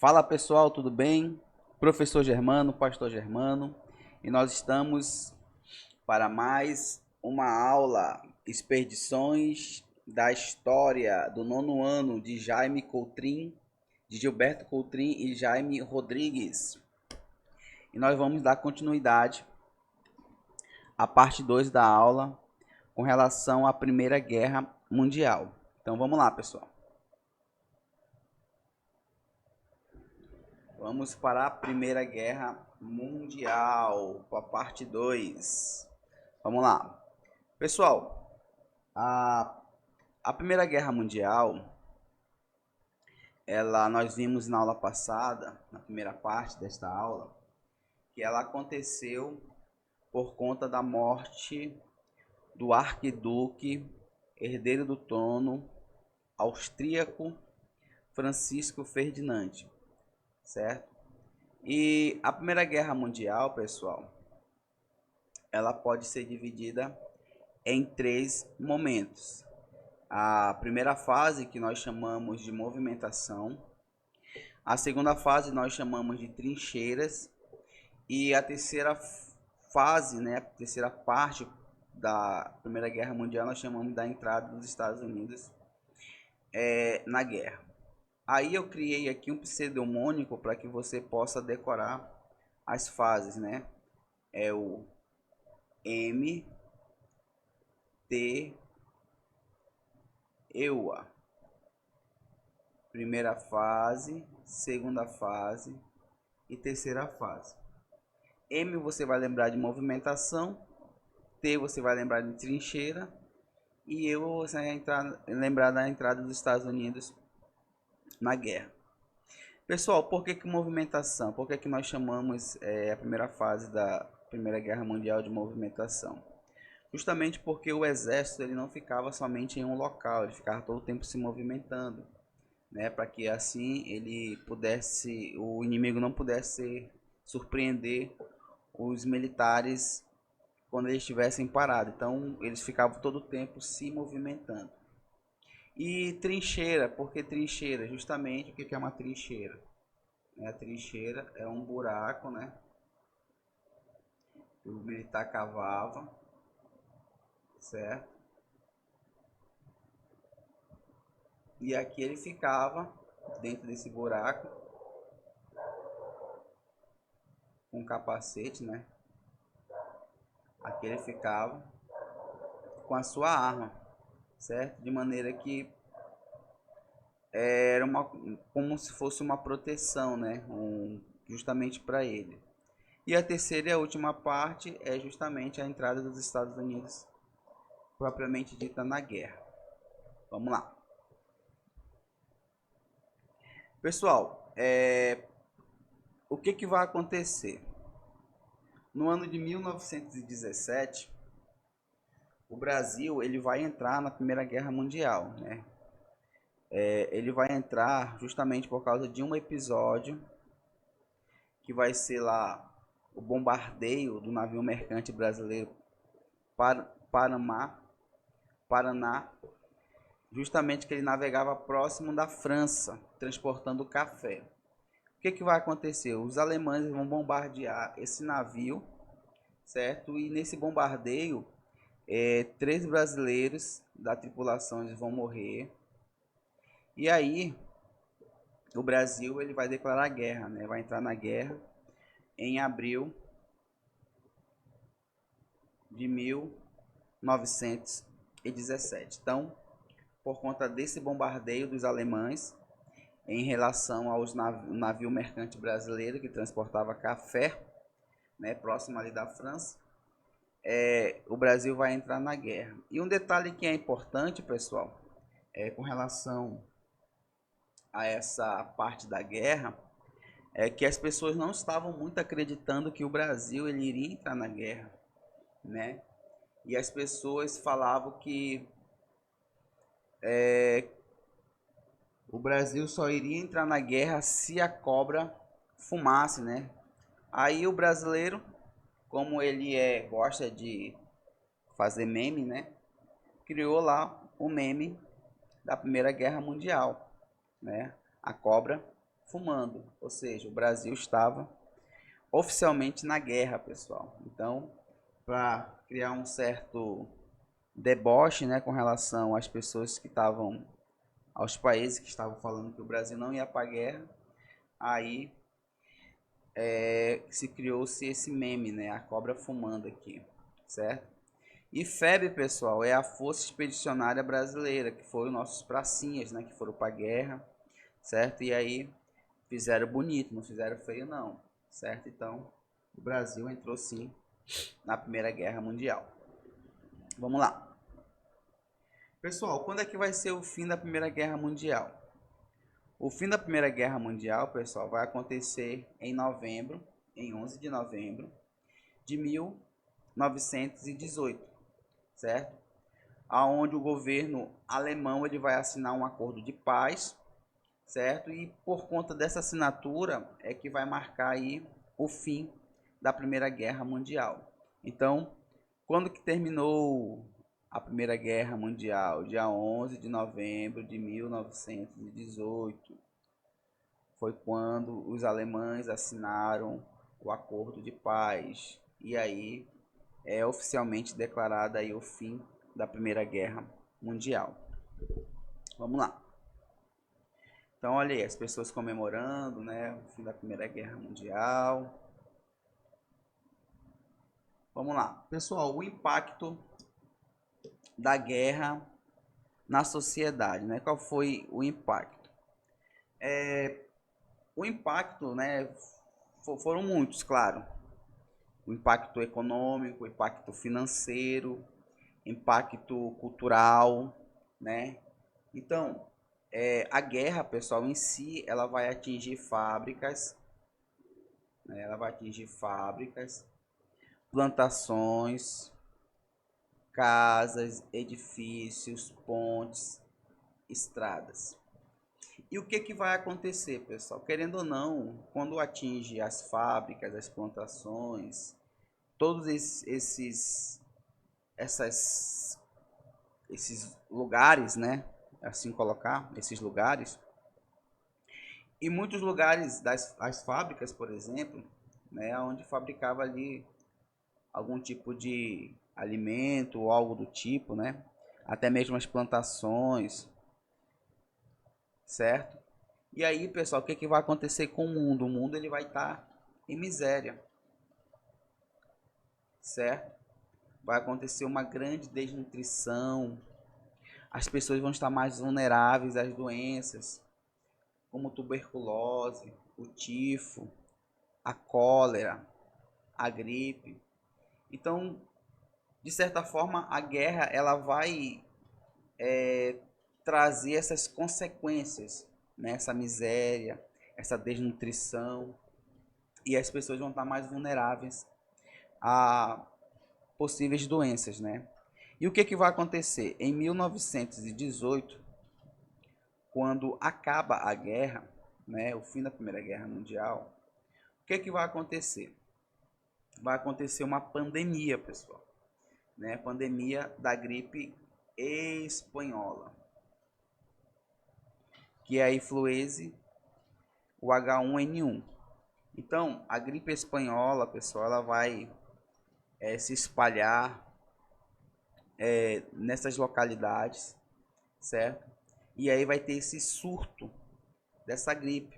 Fala pessoal, tudo bem? Professor Germano, Pastor Germano, e nós estamos para mais uma aula Expedições da História do nono ano de Jaime Coutrin, de Gilberto Coutrin e Jaime Rodrigues. E nós vamos dar continuidade à parte 2 da aula com relação à Primeira Guerra Mundial. Então vamos lá, pessoal. Vamos para a Primeira Guerra Mundial, para a parte 2. Vamos lá. Pessoal, a Primeira Guerra Mundial, nós vimos na aula passada, na primeira parte desta aula, que ela aconteceu por conta da morte do arquiduque, herdeiro do trono, austríaco Francisco Ferdinand, certo? E a Primeira Guerra Mundial, pessoal, ela pode ser dividida em três momentos. A primeira fase, que nós chamamos de movimentação, a segunda fase nós chamamos de trincheiras, e a terceira fase, né, a terceira parte da Primeira Guerra Mundial, nós chamamos da entrada dos Estados Unidos na guerra. Aí eu criei aqui um pseudônimo para que você possa decorar as fases, né? É o M, T, EUA. Primeira fase, segunda fase e terceira fase. M você vai lembrar de movimentação, T você vai lembrar de trincheira e EUA você vai lembrar da entrada dos Estados Unidos na guerra. Pessoal, por que movimentação? Por que nós chamamos a primeira fase da Primeira Guerra Mundial de movimentação? Justamente porque o exército ele não ficava somente em um local, ele ficava todo o tempo se movimentando, né, para que assim o inimigo não pudesse surpreender os militares quando eles estivessem parados. Então eles ficavam todo o tempo se movimentando. E trincheira, por que trincheira? Justamente o que é uma trincheira? A trincheira é um buraco, né, que o militar cavava, certo? E aqui ele ficava dentro desse buraco com capacete, né? Aqui ele ficava com a sua arma, certo? De maneira que era como se fosse uma proteção, né? Justamente para ele. E a terceira e a última parte é justamente a entrada dos Estados Unidos propriamente dita na guerra. Vamos lá. Pessoal, o que vai acontecer? No ano de 1917, o Brasil ele vai entrar na Primeira Guerra Mundial, né? Ele vai entrar justamente por causa de um episódio que vai ser lá o bombardeio do navio mercante brasileiro Paraná, justamente que ele navegava próximo da França, transportando café. O que vai acontecer? Os alemães vão bombardear esse navio, certo? E nesse bombardeio, 3 brasileiros da tripulação eles vão morrer. E aí, o Brasil ele vai declarar guerra, né? Vai entrar na guerra em abril de 1917. Então, por conta desse bombardeio dos alemães em relação aos navio mercante brasileiro que transportava café, né, próximo ali da França, o Brasil vai entrar na guerra. E um detalhe que é importante, pessoal, com relação a essa parte da guerra, é que as pessoas não estavam muito acreditando que o Brasil ele iria entrar na guerra, né? E as pessoas falavam que o Brasil só iria entrar na guerra se a cobra fumasse, né? Aí o brasileiro, como ele gosta de fazer meme, né? Criou lá o meme da Primeira Guerra Mundial, né? A cobra fumando, ou seja, o Brasil estava oficialmente na guerra, pessoal. Então, para criar um certo deboche, né, com relação às pessoas que estavam, aos países que estavam falando que o Brasil não ia para a guerra, aí se criou-se esse meme, né, a cobra fumando aqui, certo? E FEB, pessoal, é a Força Expedicionária Brasileira, que foram nossos pracinhas, né, que foram para a guerra, certo? E aí fizeram bonito, não fizeram feio não, certo? Então, o Brasil entrou sim na Primeira Guerra Mundial. Vamos lá. Pessoal, quando é que vai ser o fim da Primeira Guerra Mundial? O fim da Primeira Guerra Mundial, pessoal, vai acontecer em novembro, em 11 de novembro de 1918, certo? Aonde o governo alemão ele vai assinar um acordo de paz, certo? E por conta dessa assinatura é que vai marcar aí o fim da Primeira Guerra Mundial. Então, quando que terminou a Primeira Guerra Mundial? Dia 11 de novembro de 1918. Foi quando os alemães assinaram o acordo de paz. E aí é oficialmente declarado aí o fim da Primeira Guerra Mundial. Vamos lá. Então, olha aí, as pessoas comemorando, né, o fim da Primeira Guerra Mundial. Vamos lá. Pessoal, o impacto da guerra na sociedade, né? Qual foi o impacto? O impacto, né, foram muitos, claro. O impacto econômico, o impacto financeiro, impacto cultural, né? Então, a guerra, pessoal, em si, ela vai atingir fábricas, né? Ela vai atingir fábricas, plantações, casas, edifícios, pontes, estradas. E o que, que vai acontecer, pessoal? Querendo ou não, quando atinge as fábricas, as plantações, todos esses lugares, né? Assim colocar, esses lugares. E muitos lugares as fábricas, por exemplo, né? Onde fabricava ali algum tipo de alimento ou algo do tipo, né? Até mesmo as plantações, certo? E aí, pessoal, o que, que vai acontecer com o mundo? O mundo ele vai estar em miséria, certo? Vai acontecer uma grande desnutrição, as pessoas vão estar mais vulneráveis às doenças, como tuberculose, o tifo, a cólera, a gripe. Então, de certa forma, a guerra ela vai trazer essas consequências, né? Essa miséria, essa desnutrição, e as pessoas vão estar mais vulneráveis a possíveis doenças, né? E o que, que vai acontecer? Em 1918, quando acaba a guerra, né, o fim da Primeira Guerra Mundial, o que, que vai acontecer? Vai acontecer uma pandemia, pessoal, né? Pandemia da gripe espanhola, que é a influenza, o H1N1. Então, a gripe espanhola, pessoal, ela vai se espalhar nessas localidades, certo? E aí vai ter esse surto dessa gripe,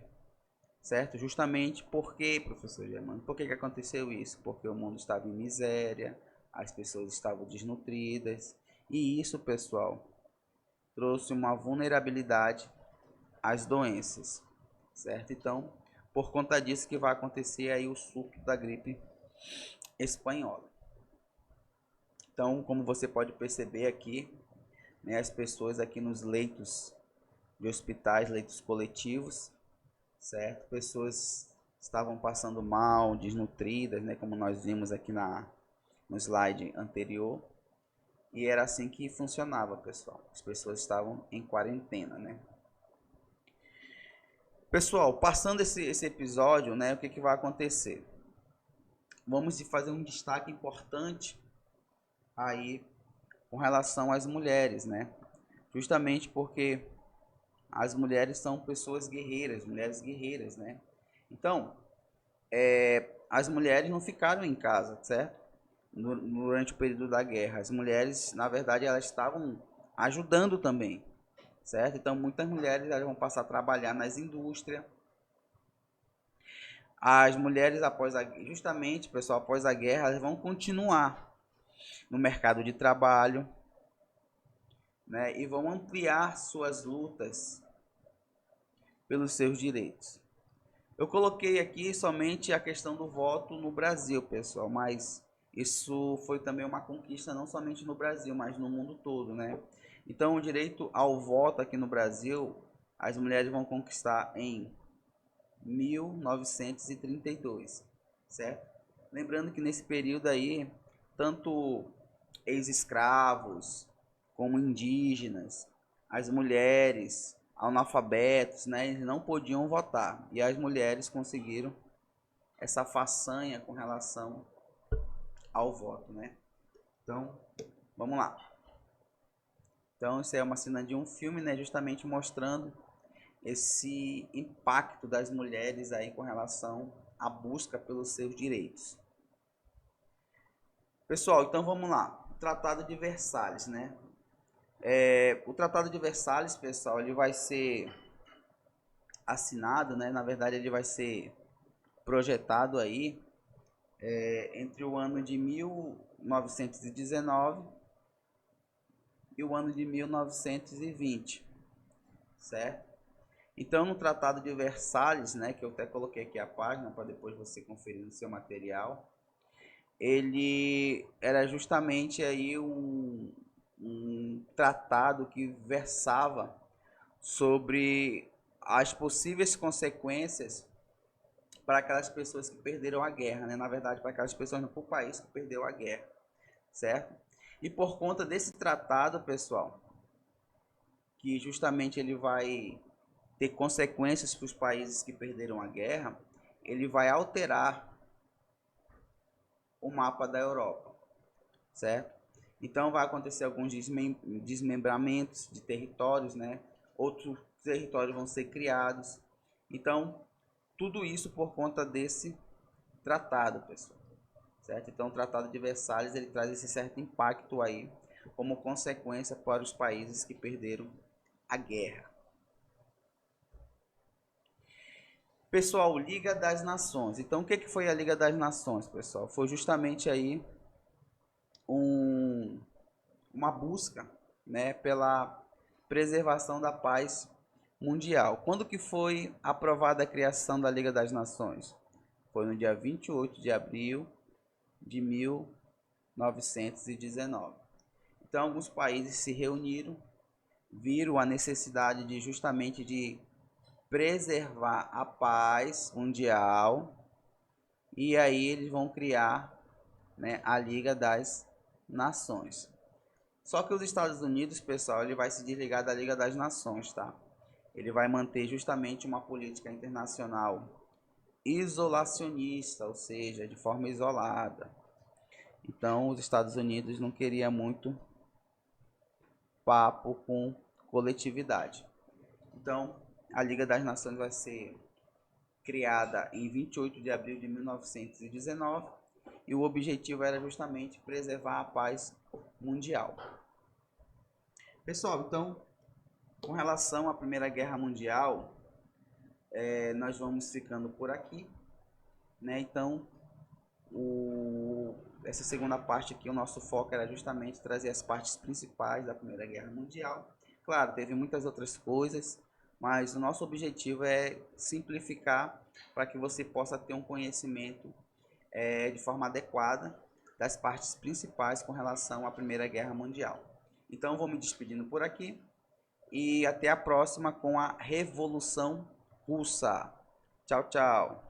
certo? Justamente porque, professor Germano, por que que aconteceu isso? Porque o mundo estava em miséria, as pessoas estavam desnutridas, e isso, pessoal, trouxe uma vulnerabilidade às doenças, certo? Então, por conta disso que vai acontecer aí o surto da gripe espanhola. Então, como você pode perceber aqui, né, as pessoas aqui nos leitos de hospitais, leitos coletivos, certo? Pessoas estavam passando mal, desnutridas, né, como nós vimos aqui no slide anterior. E era assim que funcionava, pessoal. As pessoas estavam em quarentena, né? Pessoal, passando esse episódio, né, o que, que vai acontecer? Vamos fazer um destaque importante aí com relação às mulheres, né? Justamente porque as mulheres são pessoas guerreiras, mulheres guerreiras, né? Então, as mulheres não ficaram em casa, certo? Durante o período da guerra. As mulheres, na verdade, elas estavam ajudando também, certo? Então, muitas mulheres elas vão passar a trabalhar nas indústrias. As mulheres, justamente, pessoal, após a guerra, elas vão continuar no mercado de trabalho, né? E vão ampliar suas lutas pelos seus direitos. Eu coloquei aqui somente a questão do voto no Brasil, pessoal, mas isso foi também uma conquista não somente no Brasil, mas no mundo todo, né? Então, o direito ao voto aqui no Brasil, as mulheres vão conquistar em 1932, certo? Lembrando que nesse período aí, tanto ex-escravos como indígenas, as mulheres, analfabetos, né, eles não podiam votar. E as mulheres conseguiram essa façanha com relação ao voto, né? Então, vamos lá. Então, isso é uma cena de um filme, né, justamente mostrando esse impacto das mulheres aí com relação à busca pelos seus direitos. Pessoal, então vamos lá. O Tratado de Versalhes, né? O Tratado de Versalhes, pessoal, ele vai ser assinado, né? Na verdade, ele vai ser projetado aí entre o ano de 1919 e o ano de 1920, certo? Então, no Tratado de Versalhes, né, que eu até coloquei aqui a página para depois você conferir no seu material, ele era justamente aí um tratado que versava sobre as possíveis consequências para aquelas pessoas que perderam a guerra, né? Na verdade, para aquelas pessoas no país que perdeu a guerra, certo? E por conta desse tratado, pessoal, que justamente ele vai ter consequências para os países que perderam a guerra, ele vai alterar o mapa da Europa, certo? Então vai acontecer alguns desmembramentos de territórios, né? Outros territórios vão ser criados. Então, tudo isso por conta desse tratado, pessoal, certo? Então, o Tratado de Versalhes ele traz esse certo impacto aí como consequência para os países que perderam a guerra. Pessoal, Liga das Nações. Então, o que foi a Liga das Nações, pessoal? Foi justamente aí uma busca, né, pela preservação da paz mundial. Quando que foi aprovada a criação da Liga das Nações? Foi no dia 28 de abril de 1919. Então, alguns países se reuniram, viram a necessidade de justamente de preservar a paz mundial e aí eles vão criar, né, a Liga das Nações. Só que os Estados Unidos, pessoal, ele vai se desligar da Liga das Nações, tá? Ele vai manter justamente uma política internacional isolacionista, ou seja, de forma isolada. Então, os Estados Unidos não queria muito papo com coletividade. Então, a Liga das Nações vai ser criada em 28 de abril de 1919 e o objetivo era justamente preservar a paz mundial. Pessoal, então, com relação à Primeira Guerra Mundial, nós vamos ficando por aqui, né? Então, essa segunda parte aqui, o nosso foco era justamente trazer as partes principais da Primeira Guerra Mundial. Claro, teve muitas outras coisas, mas o nosso objetivo é simplificar para que você possa ter um conhecimento de forma adequada das partes principais com relação à Primeira Guerra Mundial. Então, vou me despedindo por aqui e até a próxima com a Revolução Russa. Tchau, tchau.